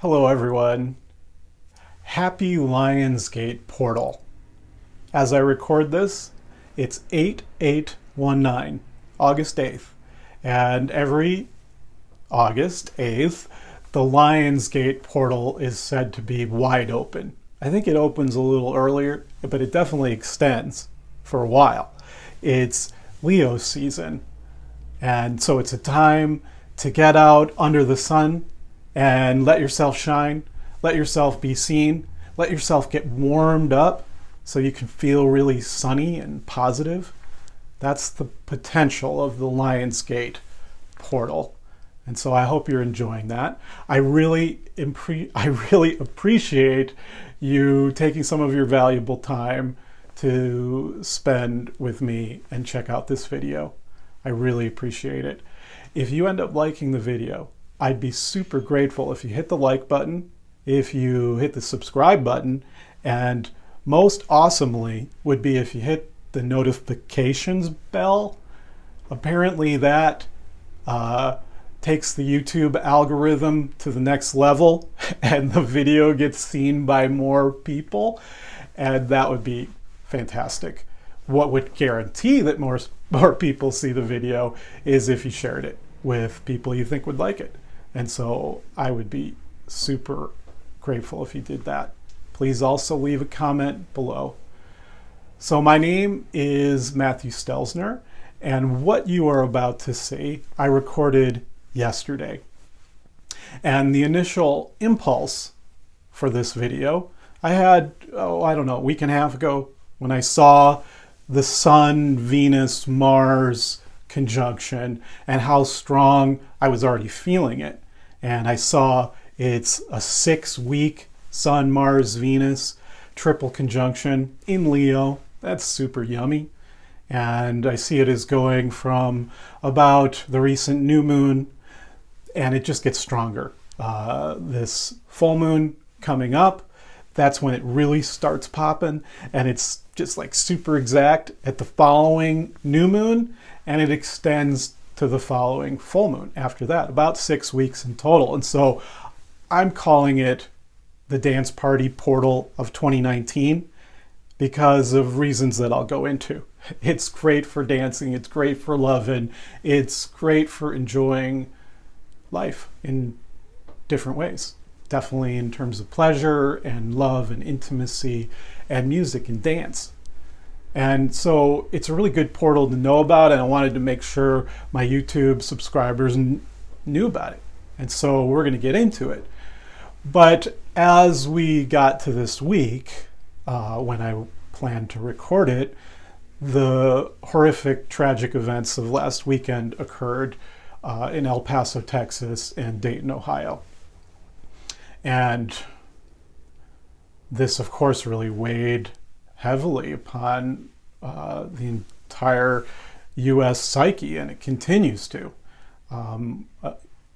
Hello everyone. Happy Lionsgate portal. As I record this, it's 8/8/19, August 8th. And every August 8th, the Lionsgate portal is said to be wide open. I think it opens a little earlier, but it definitely extends for a while. It's Leo season. And so it's a time to get out under the sun and let yourself shine, let yourself be seen, let yourself get warmed up so you can feel really sunny and positive. That's the potential of the Lionsgate portal. And so I hope you're enjoying that. I really appreciate you taking some of your valuable time to spend with me and check out this video. I really appreciate it. If you end up liking the video, I'd be super grateful if you hit the like button, if you hit the subscribe button, and most awesomely would be if you hit the notifications bell. Apparently that takes the YouTube algorithm to the next level and the video gets seen by more people, and that would be fantastic. What would guarantee that more people see the video is if you shared it with people you think would like it. And so I would be super grateful if you did that. Please also leave a comment below. So my name is Matthew Stelzner, and what you are about to see, I recorded yesterday. And the initial impulse for this video, I had, I don't know, a week and a half ago when I saw the Sun, Venus, Mars conjunction and how strong I was already feeling it. And I saw it's a 6-week Sun, Mars, Venus triple conjunction in Leo. That's super yummy. And I see it as going from about the recent new moon, and it just gets stronger. This full moon coming up, that's when it really starts popping, and it's just like super exact at the following new moon, and it extends to the following full moon after that, about 6 weeks in total. And so I'm calling it the dance party portal of 2019 because of reasons that I'll go into. It's great for dancing, it's great for loving, it's great for enjoying life in different ways. Definitely in terms of pleasure and love and intimacy and music and dance. And so it's a really good portal to know about, and I wanted to make sure my YouTube subscribers knew about it. And so we're going to get into it. But as we got to this week, when I planned to record it, the horrific, tragic events of last weekend occurred in El Paso, Texas, and Dayton, Ohio. And this, of course, really weighed heavily upon the entire U.S. psyche, and it continues to.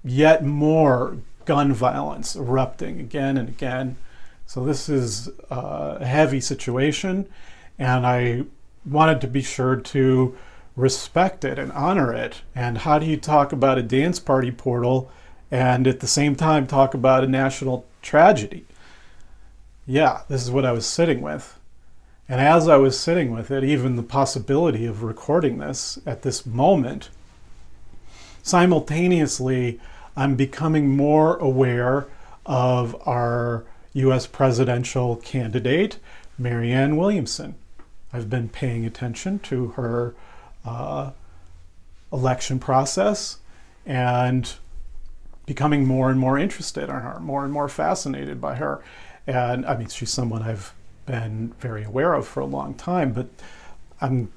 Yet more gun violence erupting again and again. So this is a heavy situation, and I wanted to be sure to respect it and honor it. And how do you talk about a dance party portal and at the same time talk about a national tragedy? Yeah, this is what I was sitting with. And as I was sitting with it, even the possibility of recording this at this moment, simultaneously, I'm becoming more aware of our U.S. presidential candidate, Marianne Williamson. I've been paying attention to her election process and becoming more and more interested in her, more and more fascinated by her. And I mean, she's someone I've been very aware of for a long time, but I'm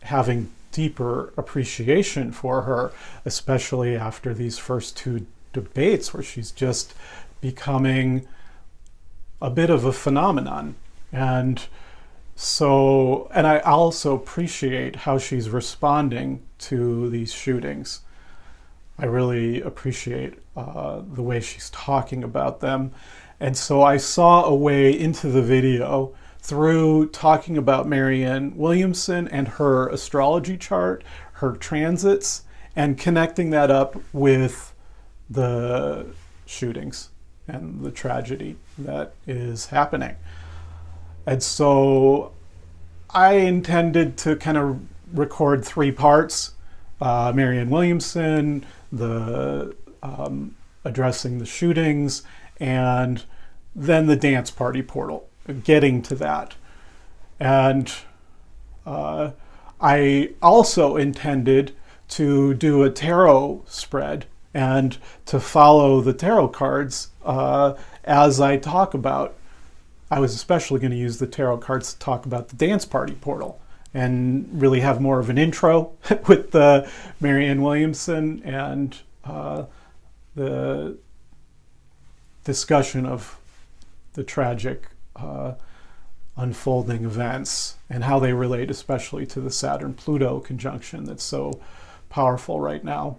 having deeper appreciation for her, especially after these first two debates where she's just becoming a bit of a phenomenon. And so, and I also appreciate how she's responding to these shootings. I really appreciate the way she's talking about them. And so I saw a way into the video through talking about Marianne Williamson and her astrology chart, her transits, and connecting that up with the shootings and the tragedy that is happening. And so I intended to kind of record 3 parts. Marianne Williamson, the addressing the shootings, and then the dance party portal, getting to that. And I also intended to do a tarot spread and to follow the tarot cards as I talk about. I was especially going to use the tarot cards to talk about the dance party portal and really have more of an intro with the Marianne Williamson and the discussion of the tragic unfolding events and how they relate especially to the Saturn-Pluto conjunction that's so powerful right now.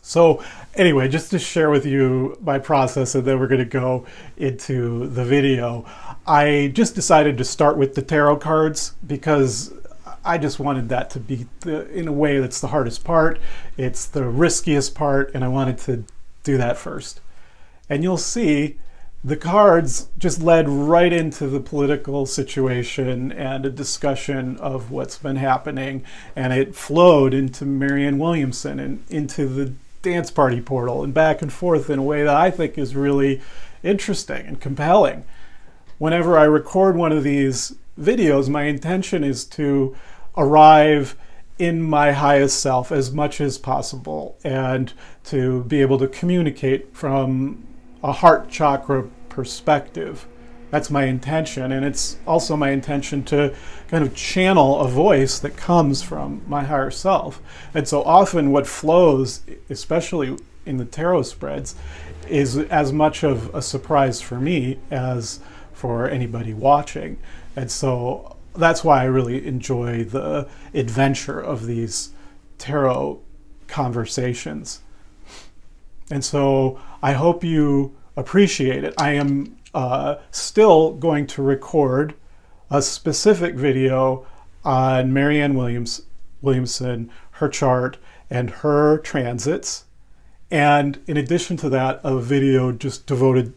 So anyway, just to share with you my process, and then we're going to go into the video. I just decided to start with the tarot cards because I just wanted that to be, in a way, that's the hardest part. It's the riskiest part, and I wanted to do that first. And you'll see the cards just led right into the political situation and a discussion of what's been happening, and it flowed into Marianne Williamson and into the dance party portal and back and forth in a way that I think is really interesting and compelling. Whenever I record one of these videos, my intention is to arrive in my highest self as much as possible and to be able to communicate from a heart chakra perspective. That's my intention, and it's also my intention to kind of channel a voice that comes from my higher self. And so often what flows, especially in the tarot spreads, is as much of a surprise for me as for anybody watching. And so that's why I really enjoy the adventure of these tarot conversations. And so I hope you appreciate it. I am still going to record a specific video on Marianne Williamson, her chart, and her transits. And in addition to that, a video just devoted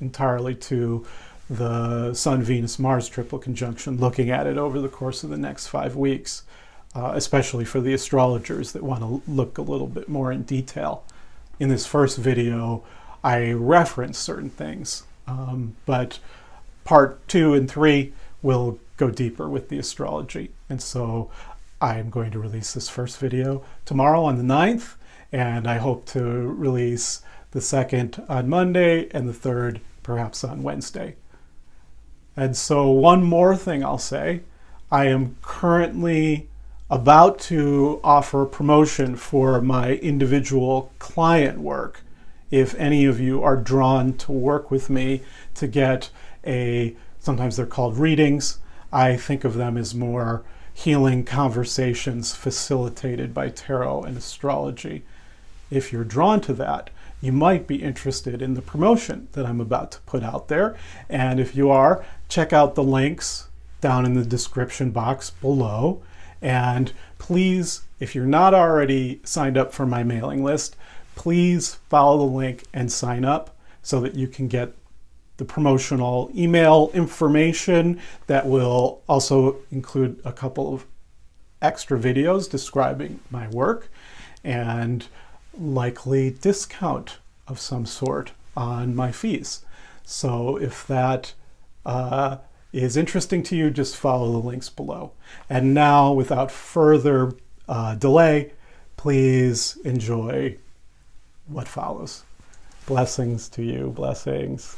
entirely to the Sun, Venus, Mars triple conjunction, looking at it over the course of the next 5 weeks, especially for the astrologers that want to look a little bit more in detail. In this first video, I reference certain things, but part 2 and 3 will go deeper with the astrology. And so I'm going to release this first video tomorrow on the 9th, and I hope to release the second on Monday and the third perhaps on Wednesday. And so one more thing I'll say, I am currently about to offer promotion for my individual client work. If any of you are drawn to work with me to get sometimes they're called readings. I think of them as more healing conversations facilitated by tarot and astrology. If you're drawn to that, you might be interested in the promotion that I'm about to put out there. And if you are, check out the links down in the description box below. And please, if you're not already signed up for my mailing list, please follow the link and sign up so that you can get the promotional email information that will also include a couple of extra videos describing my work and likely discount of some sort on my fees. So if that is interesting to you, just follow the links below. And now, without further delay, please enjoy what follows. Blessings to you, blessings.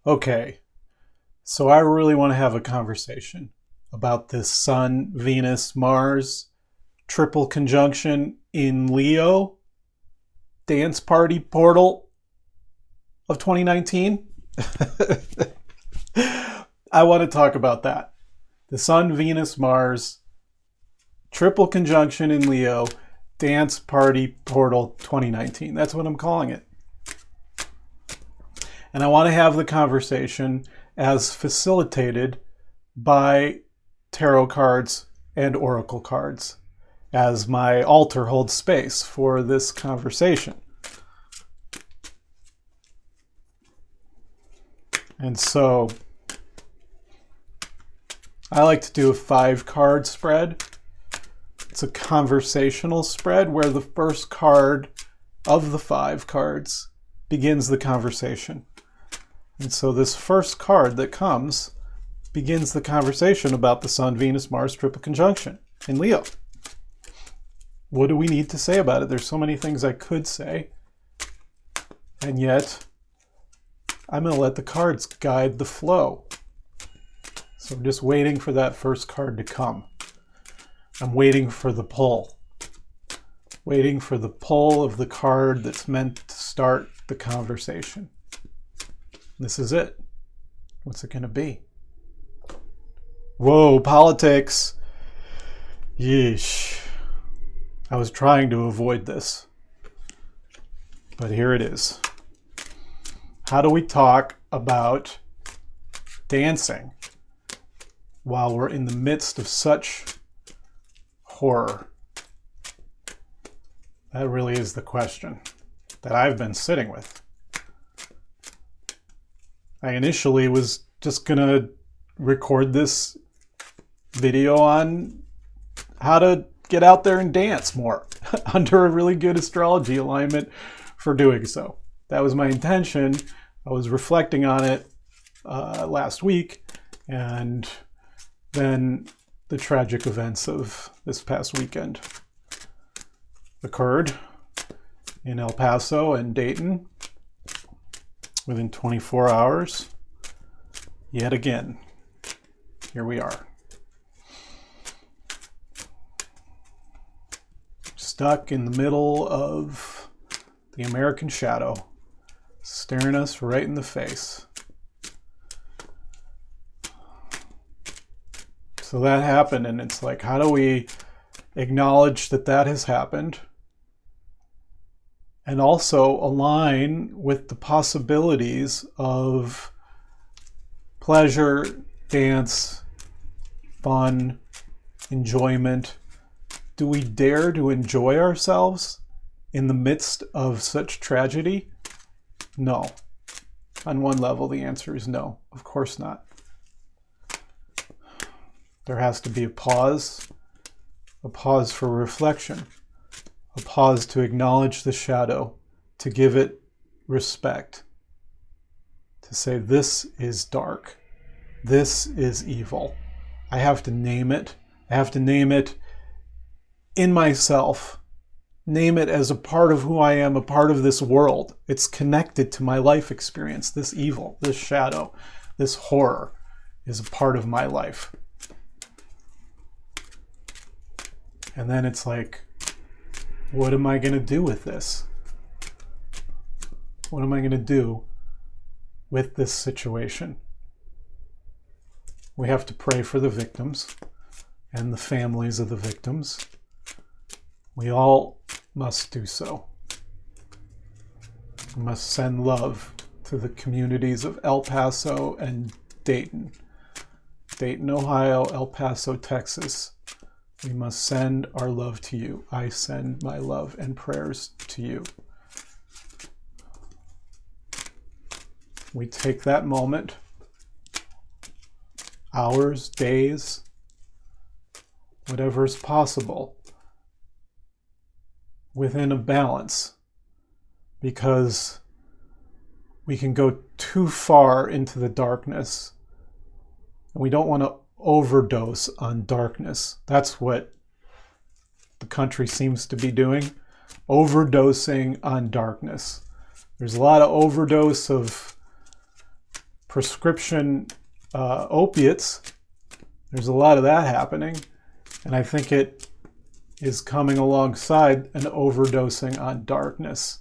Okay, so I really want to have a conversation about this Sun, Venus, Mars triple conjunction in Leo, dance party portal of 2019. I want to talk about that. The Sun, Venus, Mars triple conjunction in Leo, dance party portal 2019. That's what I'm calling it. And I want to have the conversation as facilitated by tarot cards and oracle cards, as my altar holds space for this conversation. And so I like to do a 5-card spread. It's a conversational spread where the first card of the 5 cards begins the conversation. And so this first card that comes begins the conversation about the Sun, Venus, Mars triple conjunction in Leo. What do we need to say about it? There's so many things I could say, and yet I'm going to let the cards guide the flow. So I'm just waiting for that first card to come. I'm waiting for the pull. Waiting for the pull of the card that's meant to start the conversation. This is it. What's it going to be? Whoa, politics. Yeesh. I was trying to avoid this, but here it is. How do we talk about dancing while we're in the midst of such horror? That really is the question that I've been sitting with. I initially was just gonna record this video on how to get out there and dance more under a really good astrology alignment for doing so. That was my intention. I was reflecting on it last week, and then the tragic events of this past weekend occurred in El Paso and Dayton within 24 hours. Yet again, here we are. Stuck in the middle of the American shadow, staring us right in the face. So that happened, and it's like, how do we acknowledge that that has happened and also align with the possibilities of pleasure, dance, fun, enjoyment? Do we dare to enjoy ourselves in the midst of such tragedy? No. On one level, the answer is no. Of course not. There has to be a pause for reflection, a pause to acknowledge the shadow, to give it respect, to say, this is dark, this is evil. I have to name it. I have to name it in myself, name it as a part of who I am, a part of this world. It's connected to my life experience. This evil, this shadow, this horror is a part of my life. And then it's like, what am I going to do with this? What am I going to do with this situation? We have to pray for the victims and the families of the victims. We all must do so. We must send love to the communities of El Paso and Dayton. Dayton, Ohio, El Paso, Texas. We must send our love to you. I send my love and prayers to you. We take that moment, hours, days, whatever is possible, within a balance, because we can go too far into the darkness, and we don't want to overdose on darkness. That's what the country seems to be doing, overdosing on darkness. There's a lot of overdose of prescription opiates. There's a lot of that happening, and I think it is coming alongside an overdosing on darkness.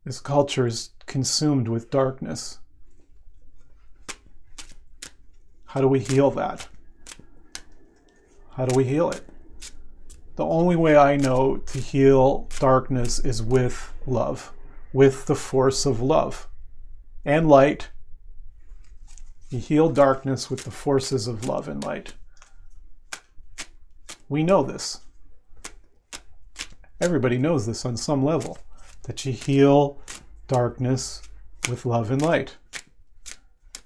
This culture is consumed with darkness. How do we heal that? How do we heal it? The only way I know to heal darkness is with love, with the force of love and light. You heal darkness with the forces of love and light. We know this. Everybody knows this on some level, that you heal darkness with love and light.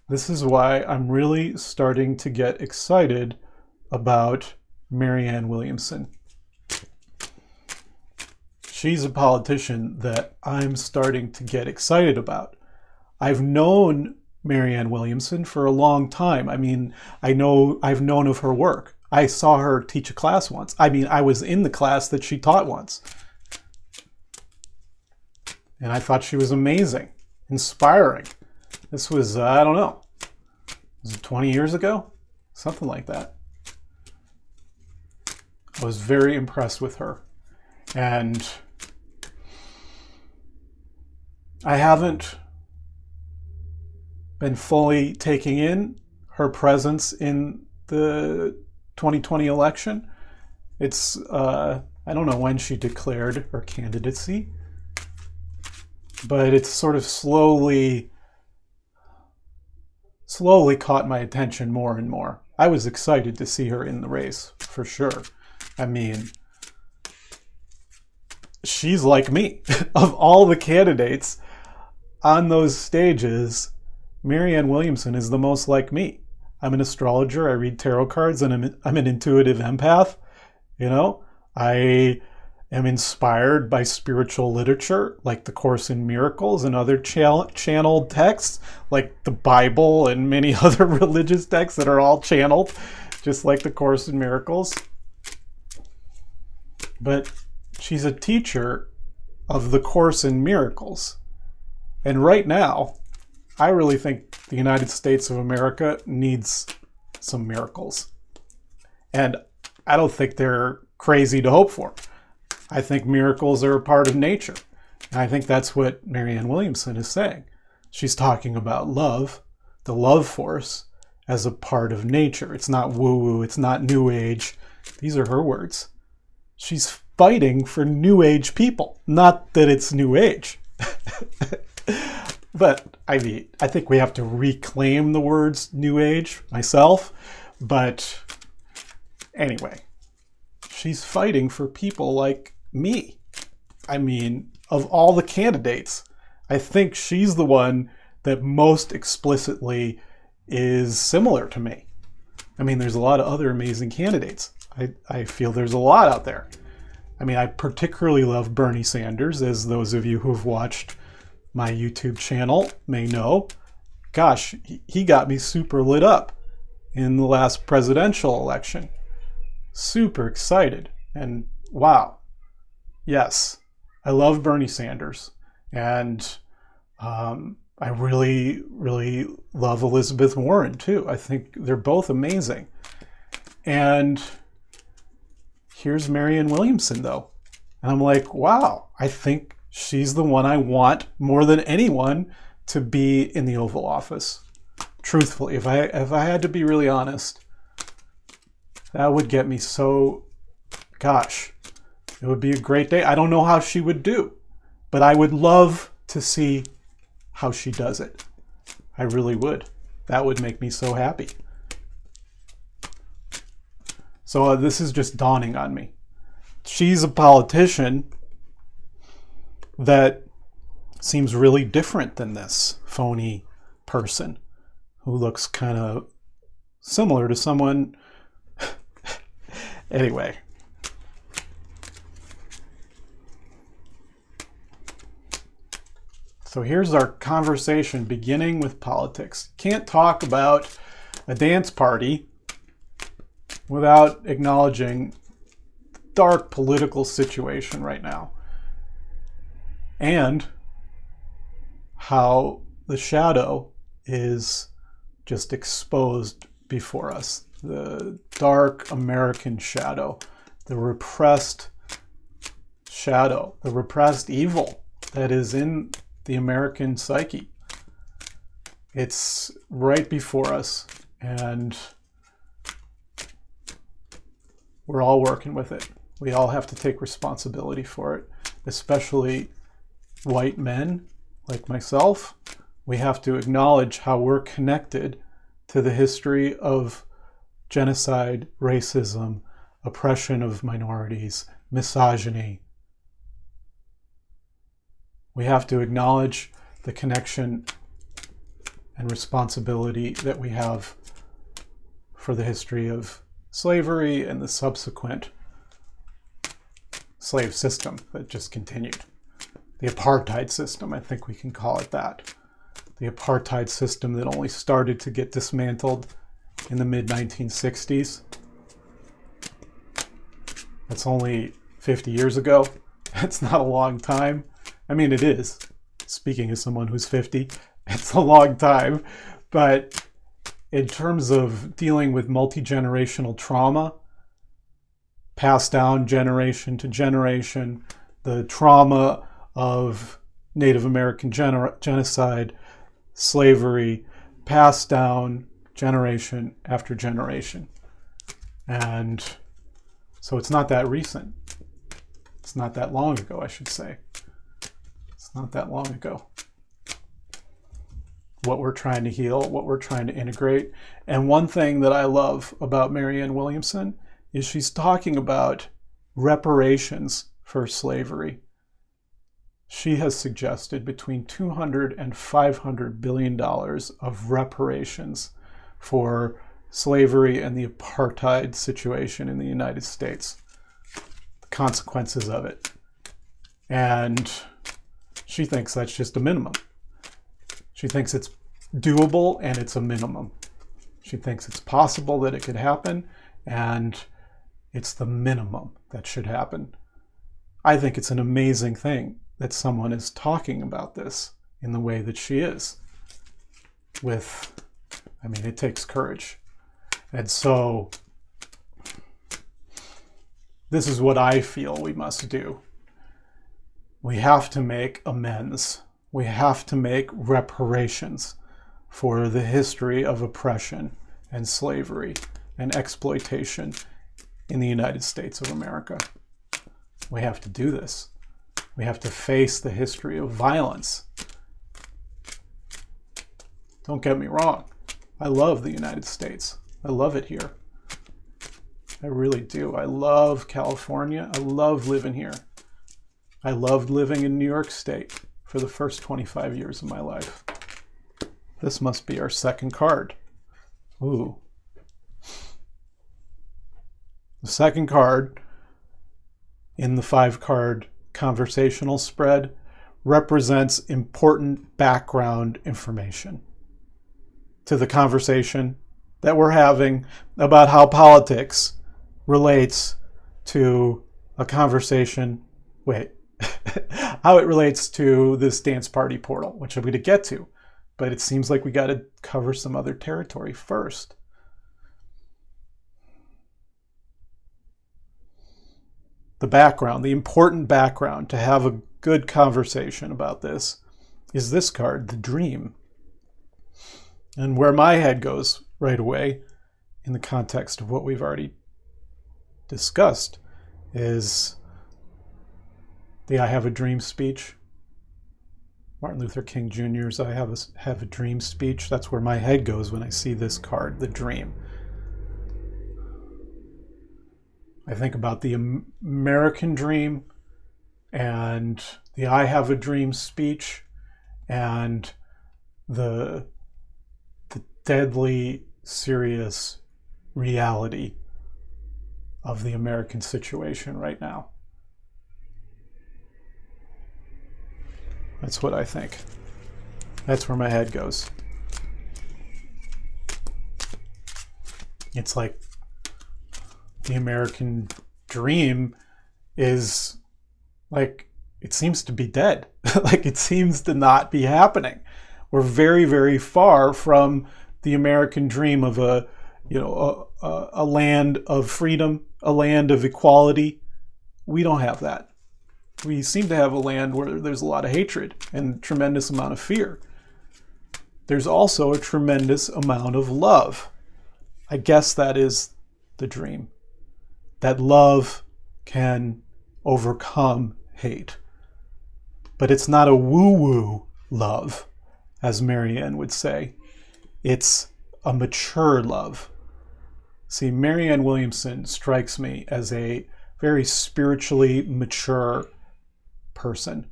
This is why I'm really starting to get excited about Marianne Williamson. She's a politician that I'm starting to get excited about. I've known Marianne Williamson for a long time. I mean, I've known of her work. I saw her teach a class once. I mean, I was in the class that she taught once. And I thought she was amazing, inspiring. This was, I don't know, was it 20 years ago? Something like that. I was very impressed with her. And I haven't been fully taking in her presence in the 2020 election. It's, I don't know when she declared her candidacy, but it's sort of slowly caught my attention more and more. I was excited to see her in the race, for sure. I mean, she's like me. Of all the candidates on those stages, Marianne Williamson is the most like me. I'm an astrologer, I read tarot cards, and I'm an intuitive empath. You know, I am inspired by spiritual literature like the Course in Miracles and other channeled texts like the Bible and many other religious texts that are all channeled, just like the Course in Miracles. But she's a teacher of the Course in Miracles. And right now, I really think the United States of America needs some miracles. And I don't think they're crazy to hope for. I think miracles are a part of nature. And I think that's what Marianne Williamson is saying. She's talking about love, the love force, as a part of nature. It's not woo-woo, it's not New Age. These are her words. She's fighting for New Age people. Not that it's New Age. But, I mean, I think we have to reclaim the words New Age myself. But anyway, she's fighting for people like me. I mean, of all the candidates, I think she's the one that most explicitly is similar to me. I mean, there's a lot of other amazing candidates. I feel there's a lot out there. I mean, I particularly love Bernie Sanders, as those of you who have watched my YouTube channel may know. Gosh, he got me super lit up in the last presidential election. Super excited. And wow. Yes, I love Bernie Sanders. And I really, really love Elizabeth Warren too. I think they're both amazing. And here's Marianne Williamson though. And I'm like, wow, I think she's the one I want more than anyone to be in the Oval Office. Truthfully, if I had to be really honest, that would get me so, gosh, it would be a great day. I don't know how she would do, but I would love to see how she does it. I really would. That would make me so happy. So this is just dawning on me. She's a politician that seems really different than this phony person who looks kind of similar to someone. Anyway. So here's our conversation beginning with politics. Can't talk about a dance party without acknowledging the dark political situation right now. And how the shadow is just exposed before us. The dark American shadow, the repressed shadow, the repressed evil that is in the American psyche. It's right before us, and we're all working with it. We all have to take responsibility for it, especially white men like myself. We have to acknowledge how we're connected to the history of genocide, racism, oppression of minorities, misogyny. We have to acknowledge the connection and responsibility that we have for the history of slavery and the subsequent slave system that just continued. The apartheid system, I think we can call it that. The apartheid system that only started to get dismantled in the mid-1960s. That's only 50 years ago. That's not a long time. I mean, it is. Speaking as someone who's 50, it's a long time. But in terms of dealing with multi-generational trauma, passed down generation to generation, the trauma of Native American genocide, slavery, passed down generation after generation. And so it's not that recent. It's not that long ago, I should say. It's not that long ago. What we're trying to heal, what we're trying to integrate. And one thing that I love about Marianne Williamson is she's talking about reparations for slavery. She has suggested between $200 and $500 billion of reparations for slavery and the apartheid situation in the United States, the consequences of it. And she thinks that's just a minimum. She thinks it's doable and it's a minimum. She thinks it's possible that it could happen, and it's the minimum that should happen. I think it's an amazing thing that someone is talking about this in the way that she is. It takes courage. And so this is what I feel we must do. We have to make amends. We have to make reparations for the history of oppression and slavery and exploitation in the United States of America. We have to do this. We have to face the history of violence. Don't get me wrong. I love the United States. I love it here. I really do. I love California. I love living here. I loved living in New York State for the first 25 years of my life. This must be our second card. Ooh. The second card in the 5-card conversational spread represents important background information to the conversation that we're having about how politics relates to a conversation, how it relates to this dance party portal, which I'm going to get to, but it seems like we got to cover some other territory first. The background, the important background to have a good conversation about this is this card, the Dream. And where my head goes right away in the context of what we've already discussed is the I Have a Dream speech. Martin Luther King Jr.'s I Have a Dream speech. That's where my head goes when I see this card, the Dream. I think about the American dream and the I Have a Dream speech and the deadly, serious reality of the American situation right now. That's what I think. That's where my head goes. It's like the American dream is like, it seems to be dead. Like it seems to not be happening. We're very, very far from the American dream of a land of freedom, a land of equality. We don't have that. We seem to have a land where there's a lot of hatred and a tremendous amount of fear. There's also a tremendous amount of love. I guess that is the dream. That love can overcome hate. But it's not a woo-woo love, as Marianne would say. It's a mature love. See, Marianne Williamson strikes me as a very spiritually mature person.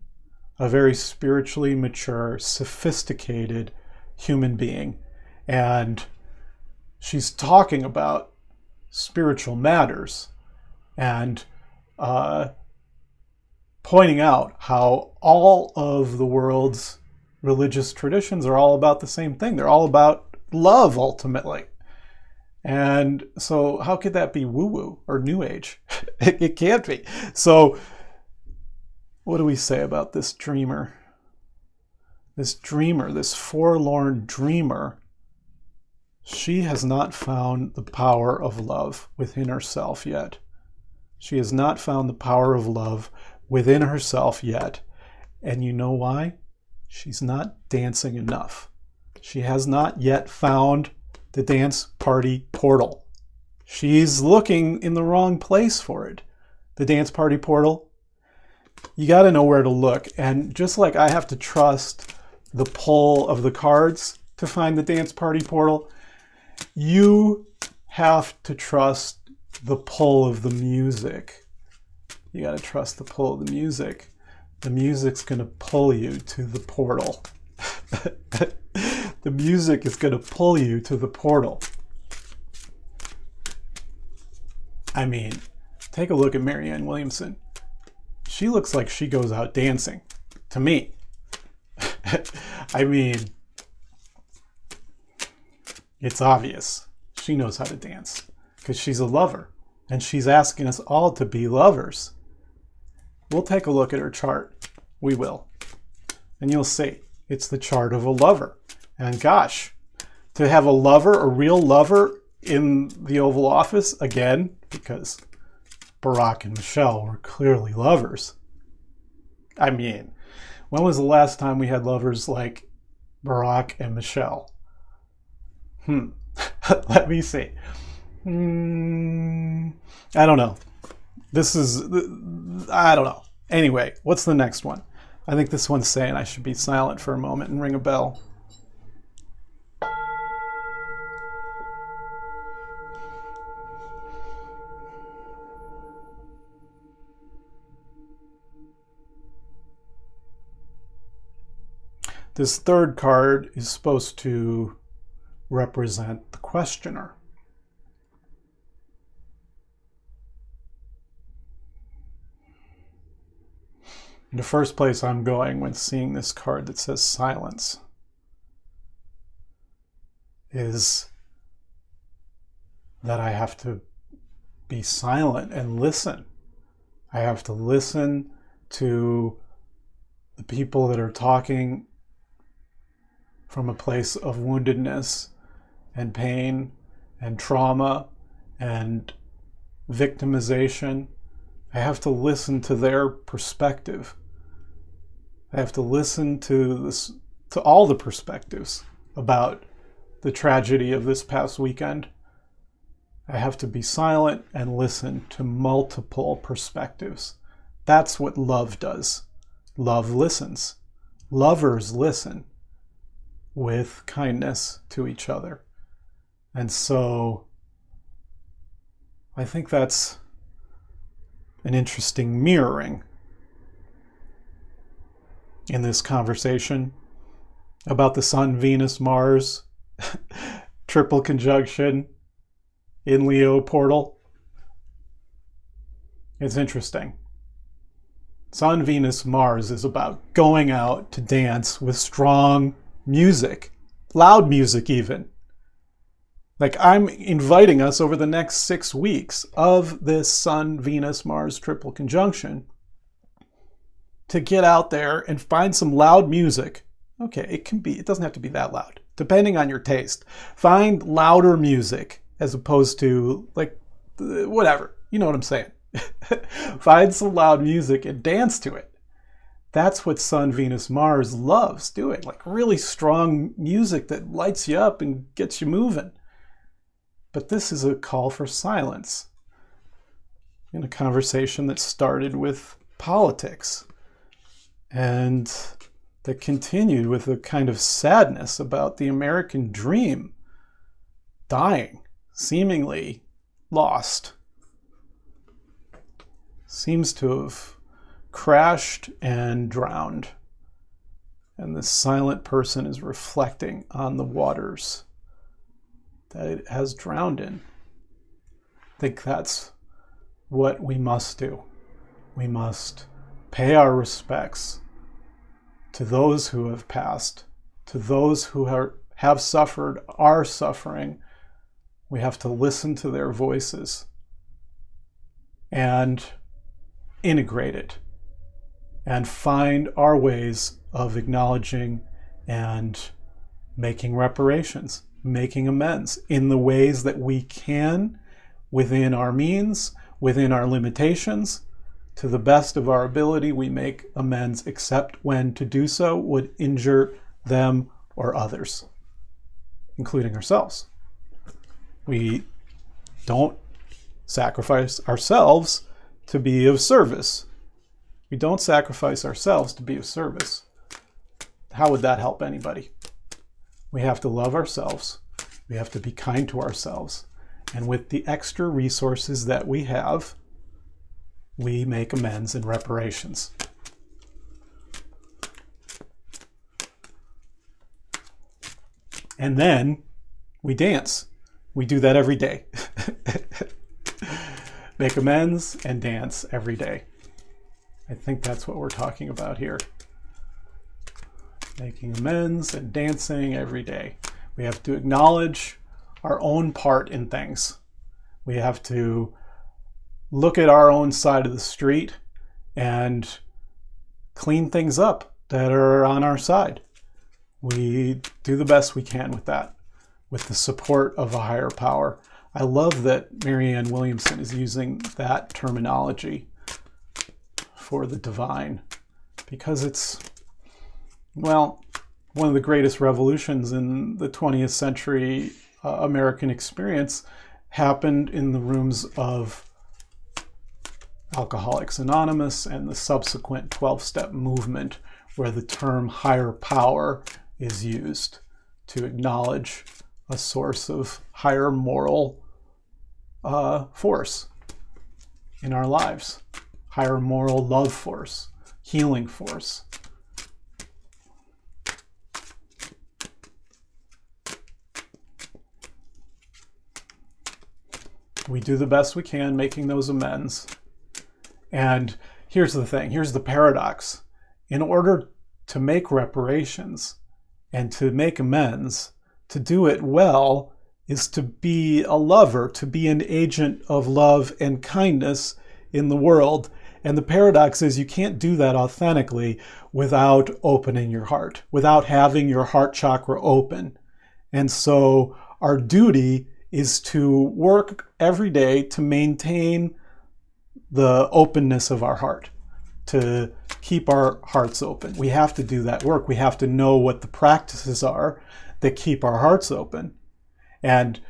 A very spiritually mature, sophisticated human being. And she's talking about spiritual matters and pointing out how all of the world's religious traditions are all about the same thing. They're all about love, ultimately. And so how could that be woo-woo or new age? It can't be. So what do we say about this dreamer? This dreamer, this forlorn dreamer, she has not found the power of love within herself yet. She has not found the power of love within herself yet. And you know why? She's not dancing enough. She has not yet found the dance party portal. She's looking in the wrong place for it. The dance party portal, you got to know where to look. And just like I have to trust the pull of the cards to find the dance party portal, you have to trust the pull of the music. You got to trust the pull of the music. The music's going to pull you to the portal. The music is going to pull you to the portal. I mean, take a look at Marianne Williamson. She looks like she goes out dancing, to me. I mean, it's obvious. She knows how to dance because she's a lover. And she's asking us all to be lovers. We'll take a look at her chart. We will. And you'll see. It's the chart of a lover. And gosh, to have a lover, a real lover in the Oval Office, again, because Barack and Michelle were clearly lovers. I mean, when was the last time we had lovers like Barack and Michelle? Let me see. I don't know. I don't know. Anyway, what's the next one? I think this one's saying I should be silent for a moment and ring a bell. This third card is supposed to represent the questioner. In the first place I'm going when seeing this card that says silence is that I have to be silent and listen. I have to listen to the people that are talking from a place of woundedness and pain and trauma and victimization. I have to listen to their perspective. I have to listen to all the perspectives about the tragedy of this past weekend. I have to be silent and listen to multiple perspectives. That's what love does. Love listens. Lovers listen with kindness to each other. And so I think that's an interesting mirroring in this conversation about the Sun, Venus, Mars triple conjunction in Leo portal. It's interesting. Sun, Venus, Mars is about going out to dance with strong music, loud music even. Like, I'm inviting us over the next 6 weeks of this Sun, Venus, Mars triple conjunction to get out there and find some loud music. Okay, it doesn't have to be that loud, depending on your taste. Find louder music as opposed to, like, whatever. You know what I'm saying. Find some loud music and dance to it. That's what Sun, Venus, Mars loves doing. Like, really strong music that lights you up and gets you moving. But this is a call for silence in a conversation that started with politics and that continued with a kind of sadness about the American dream dying, seemingly lost. Seems to have crashed and drowned. And this silent person is reflecting on the waters that it has drowned in. I think that's what we must do. We must pay our respects to those who have passed, to those who have suffered, are suffering. We have to listen to their voices and integrate it and find our ways of acknowledging and making reparations, making amends in the ways that we can within our means, within our limitations. To the best of our ability, we make amends, except when to do so would injure them or others, including ourselves. We don't sacrifice ourselves to be of service. We don't sacrifice ourselves to be of service. How would that help anybody? We have to love ourselves. We have to be kind to ourselves. And with the extra resources that we have, we make amends and reparations. And then we dance. We do that every day. Make amends and dance every day. I think that's what we're talking about here. Making amends and dancing every day. We have to acknowledge our own part in things. We have to look at our own side of the street and clean things up that are on our side. We do the best we can with that, with the support of a higher power. I love that Marianne Williamson is using that terminology for the divine, because it's, well, one of the greatest revolutions in the 20th century American experience happened in the rooms of Alcoholics Anonymous and the subsequent 12-step movement, where the term higher power is used to acknowledge a source of higher moral force in our lives, higher moral love force, healing force. We do the best we can making those amends. And here's the thing, here's the paradox. In order to make reparations and to make amends, to do it well is to be a lover, to be an agent of love and kindness in the world. And the paradox is you can't do that authentically without opening your heart, without having your heart chakra open. And so our duty is to work every day to maintain the openness of our heart, to keep our hearts open. We have to do that work. We have to know what the practices are that keep our hearts open. And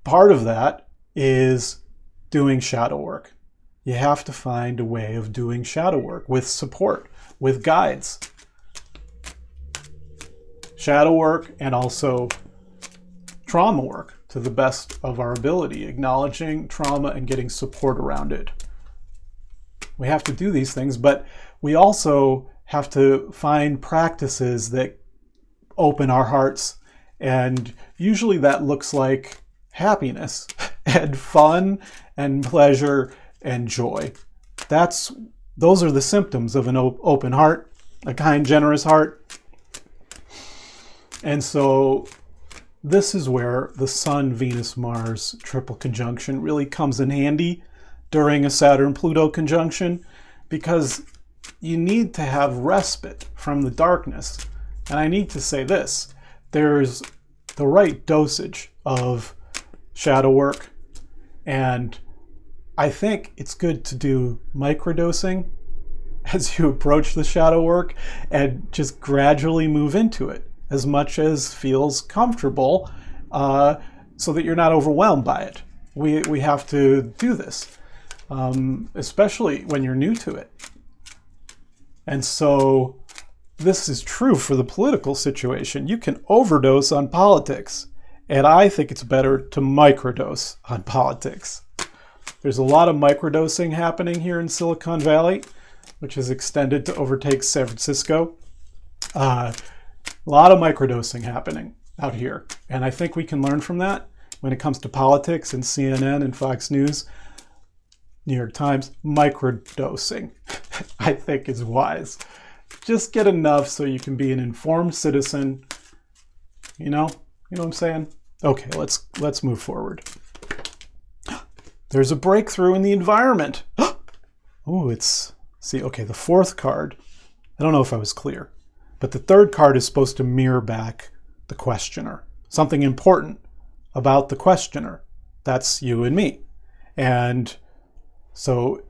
part of that is doing shadow work. You have to find a way of doing shadow work with support, with guides. Shadow work and also trauma work to the best of our ability, acknowledging trauma and getting support around it. We have to do these things, but we also have to find practices that open our hearts. And usually that looks like happiness and fun and pleasure and joy. Those are the symptoms of an open heart, a kind, generous heart. And so this is where the Sun, Venus, Mars triple conjunction really comes in handy during a Saturn-Pluto conjunction, because you need to have respite from the darkness. And I need to say this, there's the right dosage of shadow work, and I think it's good to do microdosing as you approach the shadow work and just gradually move into it as much as feels comfortable, so that you're not overwhelmed by it. We have to do this. Especially when you're new to it. And so this is true for the political situation. You can overdose on politics, and I think it's better to microdose on politics. There's a lot of microdosing happening here in Silicon Valley, which has extended to overtake San Francisco. A lot of microdosing happening out here. And I think we can learn from that when it comes to politics and CNN and Fox News, New York Times. Microdosing, I think, is wise. Just get enough so you can be an informed citizen. You know what I'm saying? Okay, let's move forward. There's a breakthrough in the environment. Oh, okay, the fourth card. I don't know if I was clear, but the third card is supposed to mirror back the questioner. Something important about the questioner. That's you and me. And so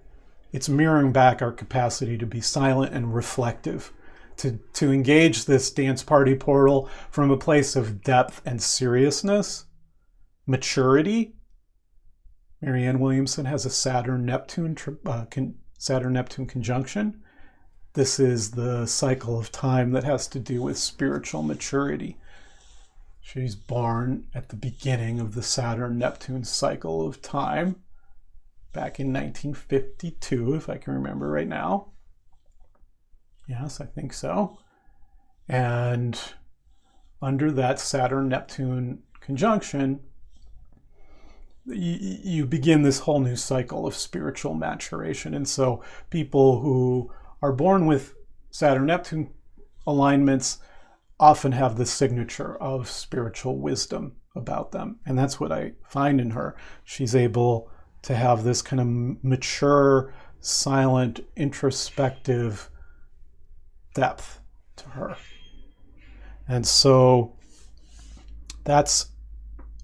it's mirroring back our capacity to be silent and reflective, to engage this dance party portal from a place of depth and seriousness, maturity. Marianne Williamson has a Saturn-Neptune conjunction. This is the cycle of time that has to do with spiritual maturity. She's born at the beginning of the Saturn-Neptune cycle of time, back in 1952, if I can remember right now. Yes, I think so. And under that Saturn-Neptune conjunction, you begin this whole new cycle of spiritual maturation. And so people who are born with Saturn-Neptune alignments often have the signature of spiritual wisdom about them. And that's what I find in her. She's able to have this kind of mature, silent, introspective depth to her. And so that's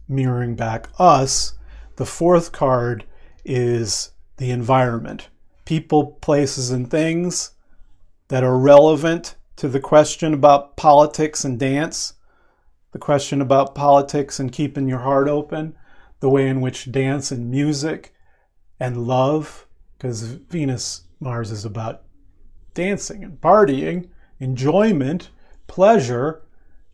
mirroring back us. The fourth card is the environment. People, places, and things that are relevant to the question about politics and dance, the question about politics and keeping your heart open, the way in which dance and music and love, because Venus, Mars is about dancing and partying, enjoyment, pleasure,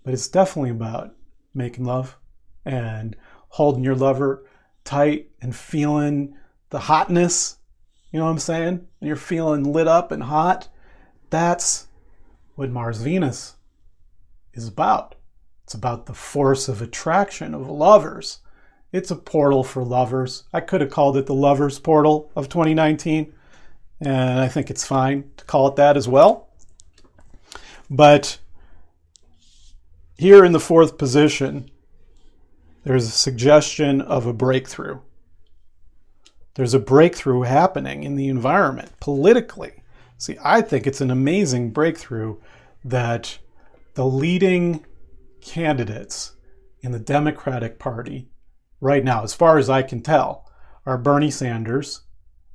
but it's definitely about making love and holding your lover tight and feeling the hotness. You know what I'm saying? You're feeling lit up and hot. That's what Mars-Venus is about. It's about the force of attraction of lovers. It's a portal for lovers. I could have called it the Lovers Portal of 2019, and I think it's fine to call it that as well. But here in the fourth position, there's a suggestion of a breakthrough. There's a breakthrough happening in the environment politically. See, I think it's an amazing breakthrough that the leading candidates in the Democratic Party right now, as far as I can tell, are Bernie Sanders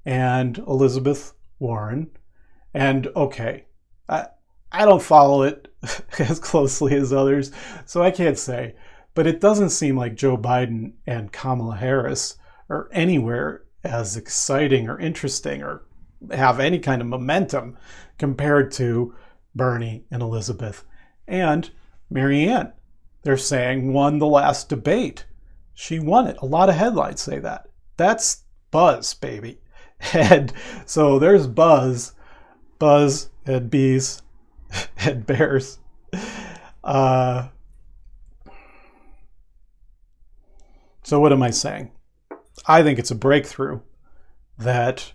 and Elizabeth Warren. And okay, I don't follow it as closely as others, so I can't say. But it doesn't seem like Joe Biden and Kamala Harris are anywhere as exciting or interesting or have any kind of momentum compared to Bernie and Elizabeth. And Marianne, they're saying, won the last debate. She won it. A lot of headlines say that. That's buzz, baby. And so there's buzz and bees and bears. So what am I saying? I think it's a breakthrough that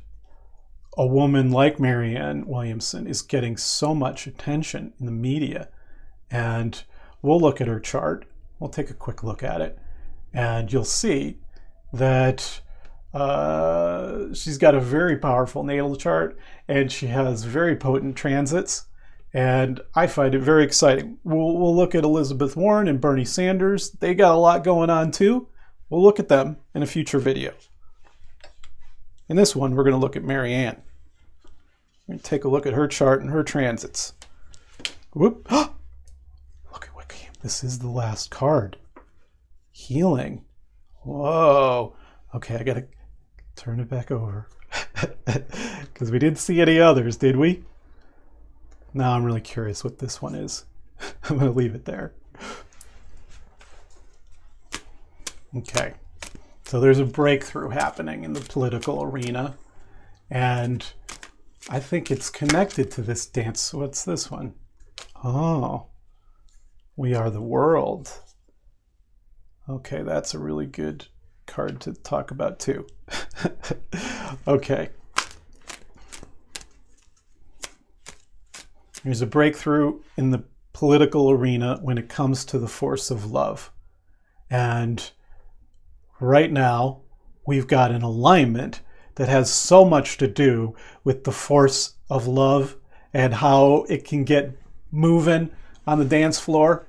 a woman like Marianne Williamson is getting so much attention in the media. And we'll look at her chart. We'll take a quick look at it. And you'll see that she's got a very powerful natal chart, and she has very potent transits. And I find it very exciting. We'll look at Elizabeth Warren and Bernie Sanders. They got a lot going on too. We'll look at them in a future video. In this one, we're going to look at Marianne. We're going to take a look at her chart and her transits. Whoop. Look at what came. This is the last card. Healing. Whoa. Okay, I got to turn it back over. Because we didn't see any others, did we? Now I'm really curious what this one is. I'm going to leave it there. Okay, so there's a breakthrough happening in the political arena, and I think it's connected to this dance. What's this one? Oh, We are the world. Okay, that's a really good card to talk about too. Okay. There's a breakthrough in the political arena when it comes to the force of love. And right now, we've got an alignment that has so much to do with the force of love and how it can get moving on the dance floor.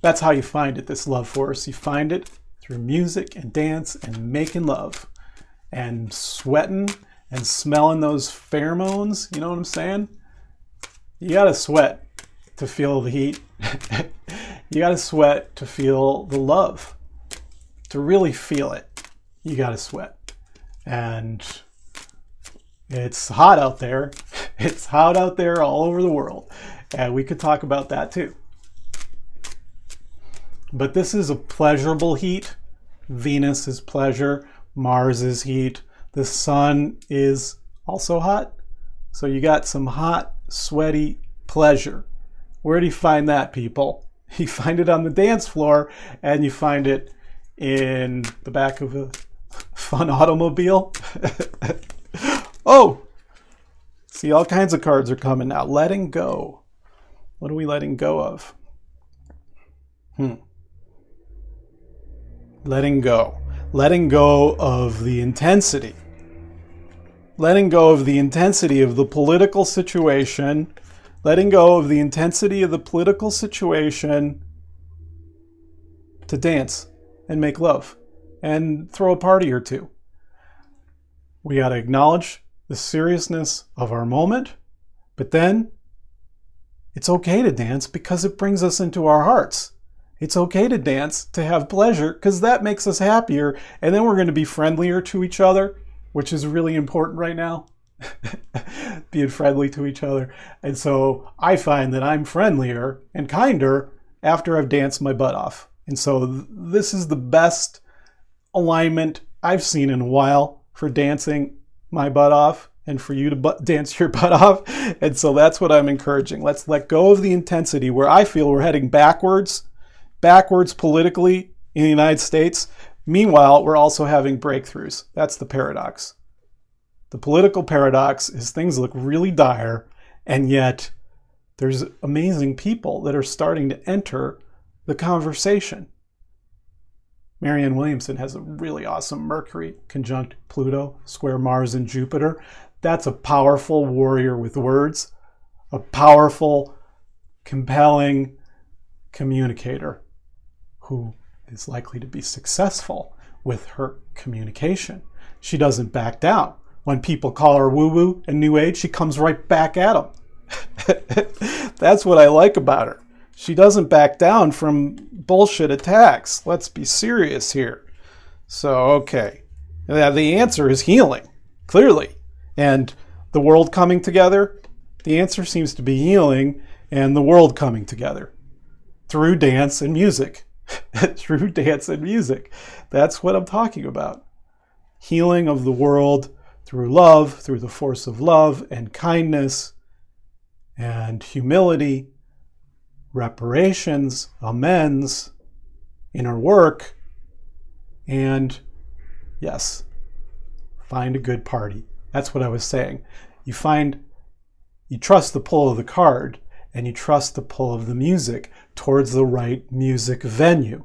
That's how you find it, this love force. You find it through music and dance and making love and sweating and smelling those pheromones. You know what I'm saying? You gotta sweat to feel the heat. You gotta sweat to feel the love. To really feel it, you gotta sweat. And it's hot out there. It's hot out there all over the world. And we could talk about that too. But this is a pleasurable heat. Venus is pleasure. Mars is heat. The sun is also hot. So you got some hot, sweaty pleasure. Where do you find that, people? You find it on the dance floor, and you find it in the back of a fun automobile. Oh! See, all kinds of cards are coming now. Letting go. What are we letting go of? Letting go. Letting go of the intensity. Letting go of the intensity of the political situation. Letting go of the intensity of the political situation to dance and make love and throw a party or two. We got to acknowledge the seriousness of our moment, but then it's okay to dance because it brings us into our hearts. It's okay to dance, to have pleasure, because that makes us happier, and then we're going to be friendlier to each other, which is really important right now. Being friendly to each other. And so I find that I'm friendlier and kinder after I've danced my butt off. And so this is the best alignment I've seen in a while for dancing my butt off and for you to dance your butt off. And so that's what I'm encouraging. Let's let go of the intensity where I feel we're heading backwards politically in the United States. Meanwhile, we're also having breakthroughs. That's the paradox. The political paradox is things look really dire, and yet there's amazing people that are starting to enter the conversation. Marianne Williamson has a really awesome Mercury conjunct Pluto, square Mars and Jupiter. That's a powerful warrior with words, a powerful, compelling communicator who is likely to be successful with her communication. She doesn't back down. When people call her woo-woo and new age, she comes right back at them. That's what I like about her. She doesn't back down from bullshit attacks. Let's be serious here. So, okay. The answer is healing, clearly. And the world coming together, the answer seems to be healing and the world coming together through dance and music. Through dance and music. That's what I'm talking about. Healing of the world through love, through the force of love and kindness and humility, reparations, amends, inner work, and yes, find a good party. That's what I was saying. You trust the pull of the card and you trust the pull of the music towards the right music venue.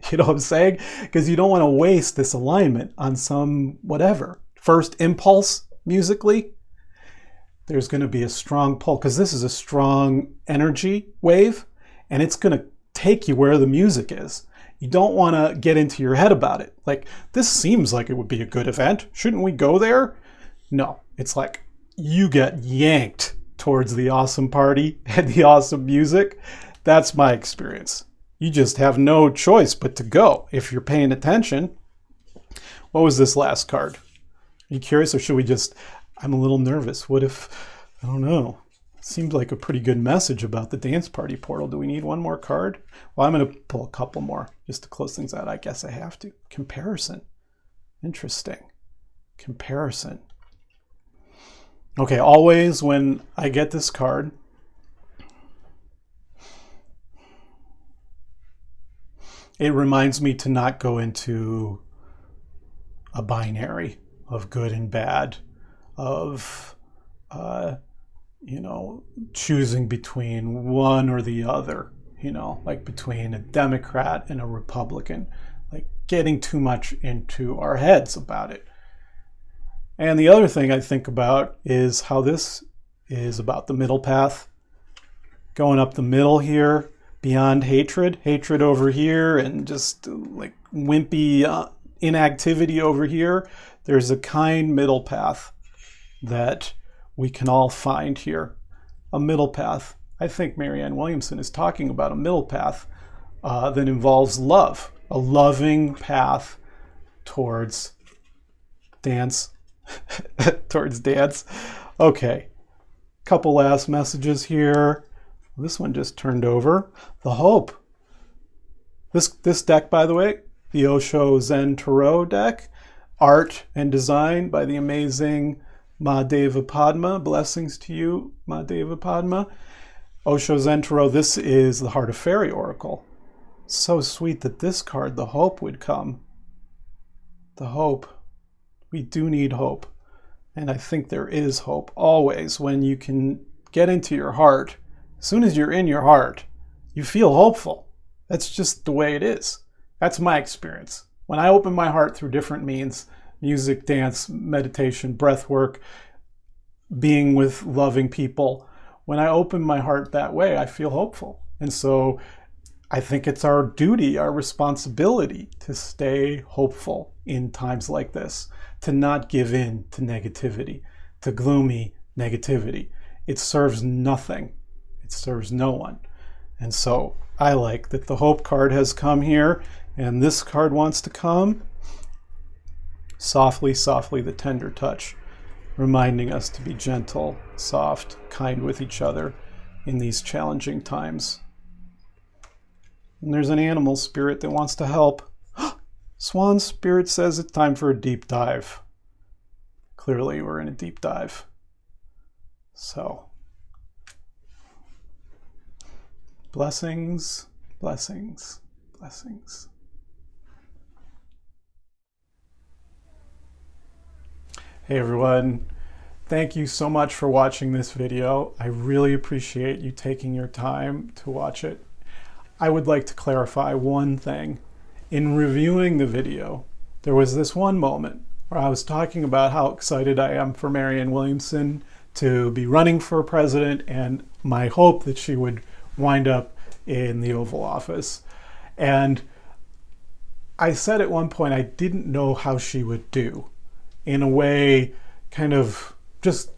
You know what I'm saying? Because you don't want to waste this alignment on some whatever. First impulse musically, there's going to be a strong pull because this is a strong energy wave and it's going to take you where the music is. You don't want to get into your head about it. Like, this seems like it would be a good event. Shouldn't we go there? No, it's like you get yanked towards the awesome party and the awesome music. That's my experience. You just have no choice but to go if you're paying attention. What was this last card? Are you curious, or should we just... I'm a little nervous. What if... I don't know. It seems like a pretty good message about the dance party portal. Do we need one more card? Well, I'm going to pull a couple more just to close things out. I guess I have to. Comparison. Interesting. Comparison. Okay, always when I get this card, it reminds me to not go into a binary of good and bad, of choosing between one or the other, like between a Democrat and a Republican, like getting too much into our heads about it. And the other thing I think about is how this is about the middle path, going up the middle here, beyond hatred over here, and just like wimpy inactivity over here. There's a kind middle path that we can all find here. A middle path. I think Marianne Williamson is talking about a middle path that involves love, a loving path towards dance. Towards dance. Okay, couple last messages here. This one just turned over. The Hope. This deck, by the way, the Osho Zen Tarot deck, art and design by the amazing Mahadeva Padma. Blessings to you, Mahadeva Padma. Osho Zen Tarot. This is the Heart of Fairy Oracle. So sweet that this card, the Hope, would come. The Hope. We do need hope. And I think there is hope always when you can get into your heart. As soon as you're in your heart, you feel hopeful. That's just the way it is. That's my experience. When I open my heart through different means, music, dance, meditation, breath work, being with loving people, when I open my heart that way, I feel hopeful. And so I think it's our duty, our responsibility to stay hopeful in times like this, to not give in to negativity, to gloomy negativity. It serves nothing. It serves no one. And so I like that the Hope card has come here, and this card wants to come. Softly, softly, the tender touch, reminding us to be gentle, soft, kind with each other in these challenging times. And there's an animal spirit that wants to help. Swan spirit says it's time for a deep dive. Clearly, we're in a deep dive. So, blessings, blessings, blessings. Hey everyone, thank you so much for watching this video. I really appreciate you taking your time to watch it. I would like to clarify one thing. In reviewing the video, there was this one moment where I was talking about how excited I am for Marianne Williamson to be running for president and my hope that she would wind up in the Oval Office. And I said at one point I didn't know how she would do, in a way kind of just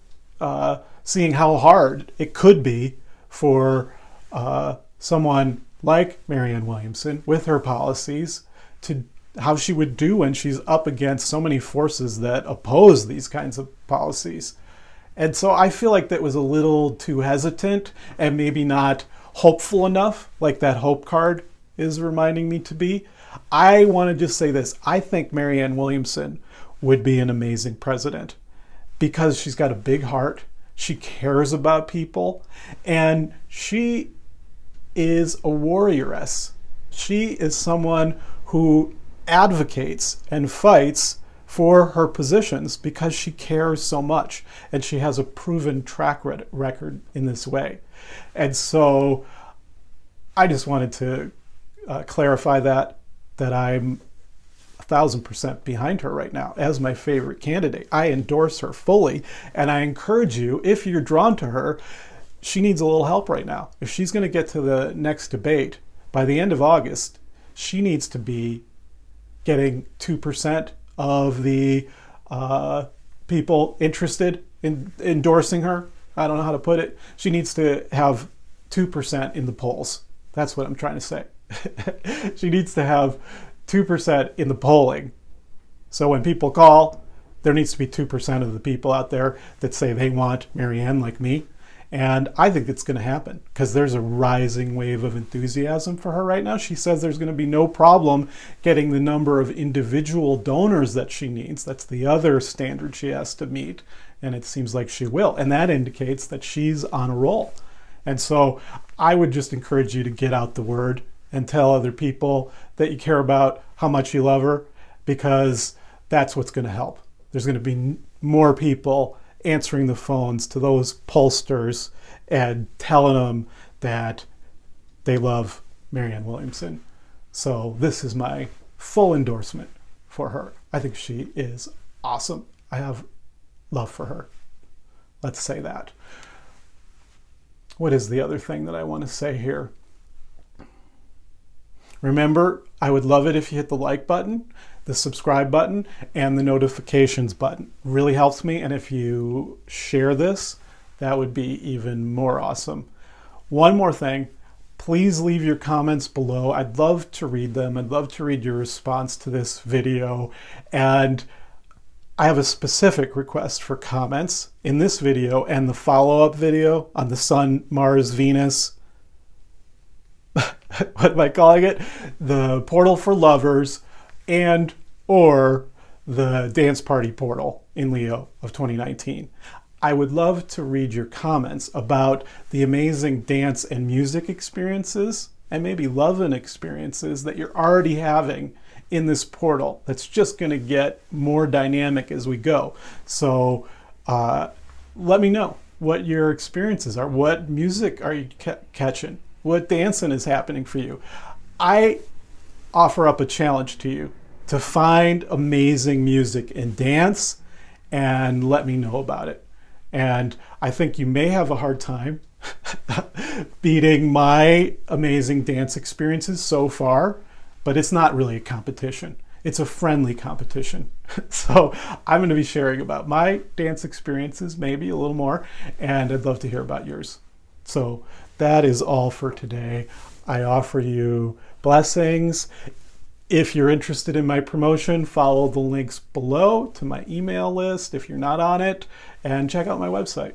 seeing how hard it could be for someone like Marianne Williamson with her policies, to how she would do when she's up against so many forces that oppose these kinds of policies. And so I feel like that was a little too hesitant and maybe not hopeful enough, like that Hope card is reminding me to be. I want to just say this. I think Marianne Williamson would be an amazing president because she's got a big heart. She cares about people, and she is a warrioress. She is someone who advocates and fights for her positions because she cares so much, and she has a proven track record in this way. And so I just wanted to clarify that I'm 1,000% behind her right now as my favorite candidate. I endorse her fully, and I encourage you, if you're drawn to her, she needs a little help right now. If she's going to get to the next debate by the end of August, she needs to be getting 2% of the people interested in endorsing her. I don't know how to put it. She needs to have 2% in the polls. That's what I'm trying to say. She needs to have 2% in the polling. So when people call, there needs to be 2% of the people out there that say they want Marianne, like me. And I think it's going to happen because there's a rising wave of enthusiasm for her right now. She says there's going to be no problem getting the number of individual donors that she needs. That's the other standard she has to meet. And it seems like she will. And that indicates that she's on a roll. And so I would just encourage you to get out the word and tell other people that you care about how much you love her, because that's what's going to help. There's going to be more people answering the phones to those pollsters and telling them that they love Marianne Williamson. So this is my full endorsement for her. I think she is awesome. I have love for her. Let's say that. What is the other thing that I want to say here? Remember, I would love it if you hit the like button, the subscribe button, and the notifications button. Really helps me. And if you share this, that would be even more awesome. One more thing, please leave your comments below. I'd love to read them. I'd love to read your response to this video. And I have a specific request for comments in this video and the follow-up video on the Sun, Mars, Venus, what am I calling it? The portal for lovers and or the dance party portal in Leo of 2019. I would love to read your comments about the amazing dance and music experiences and maybe love and experiences that you're already having in this portal that's just going to get more dynamic as we go. So let me know what your experiences are. What music are you catching? What dancing is happening for you? I offer up a challenge to you to find amazing music and dance and let me know about it. And I think you may have a hard time beating my amazing dance experiences so far, but it's not really a competition. It's a friendly competition. So I'm going to be sharing about my dance experiences, maybe a little more, and I'd love to hear about yours. So that is all for today. I offer you blessings. If you're interested in my promotion, follow the links below to my email list if you're not on it, and check out my website.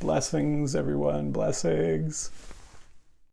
Blessings, everyone. Blessings.